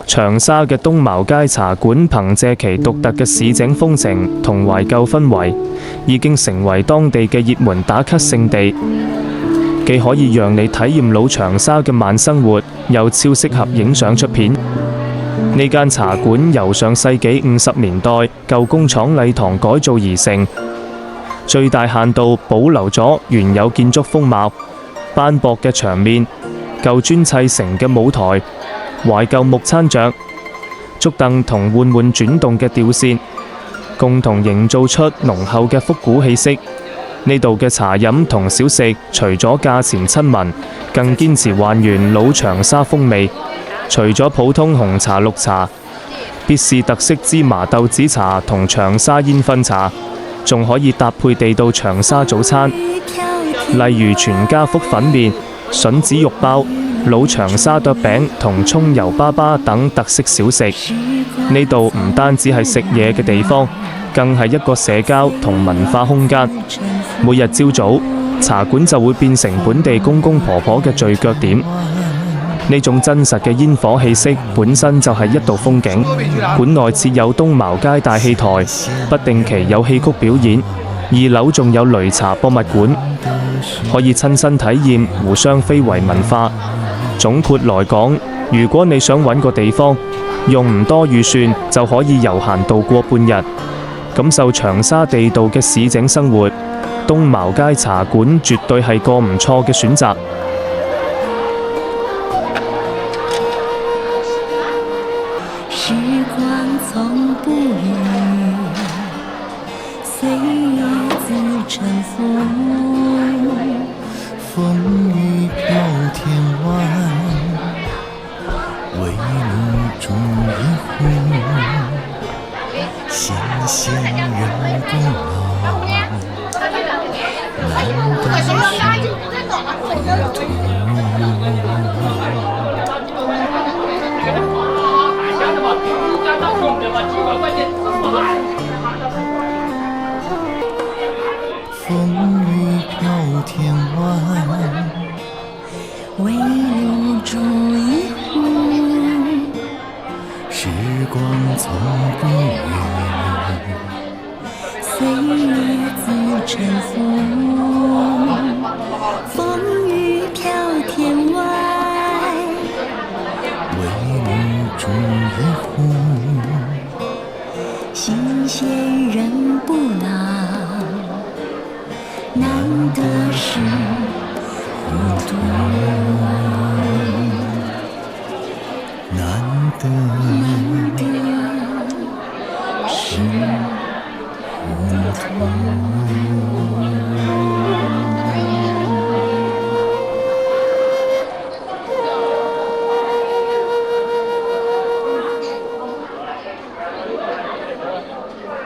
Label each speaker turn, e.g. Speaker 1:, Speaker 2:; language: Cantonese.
Speaker 1: 長沙嘅東茅街茶館憑借其獨特嘅市井風情同懷舊氛圍，已經成為當地嘅熱門打卡勝地。既可以讓你體驗老長沙嘅慢生活，又超適合影相出片。呢間茶館由上世紀50年代舊工廠禮堂改造而成，最大限度保留咗原有建築風貌，斑駁嘅牆面、舊磚砌成嘅舞台、懷舊木餐桌、竹凳同緩緩轉動嘅吊扇，共同營造出濃厚嘅復古氣息。呢度嘅茶飲同小食，除咗價錢親民，更堅持還原老長沙風味。除咗普通紅茶、綠茶，必是特色芝麻豆子茶同長沙煙燻茶，仲可以搭配地道長沙早餐，例如全家福粉麵、筍子肉包、老長沙剁餅同葱油粑粑等特色小食。呢度唔單止係食嘢嘅地方，更係一個社交同文化空間。每日朝早，茶館就會變成本地公公婆婆嘅聚腳點。呢種真實嘅煙火氣息本身就係一道風景。館內設有東茅街大戲台，不定期有戲曲表演。2樓仲有擂茶博物館，可以親身體驗湖湘非遺文化。總括來講，如果你想揾個地方，用唔多預算就可以悠閒度過半日，感受長沙地道嘅市井生活，東茅街茶館絕對係個唔錯嘅選擇。
Speaker 2: 時光從不語，歲月自沉浮，
Speaker 3: 風雨飄天外，為路煮一壺，新鮮人不老，難得是糊塗。風雨飄天外，
Speaker 2: 為路煮一壺，
Speaker 3: 時光從不語，
Speaker 2: 歲月自沉浮，風雨飄天外，
Speaker 3: 為路煮一壺，
Speaker 2: 新鮮人不老，難得是糊塗，
Speaker 3: 難得
Speaker 2: 是糊塗。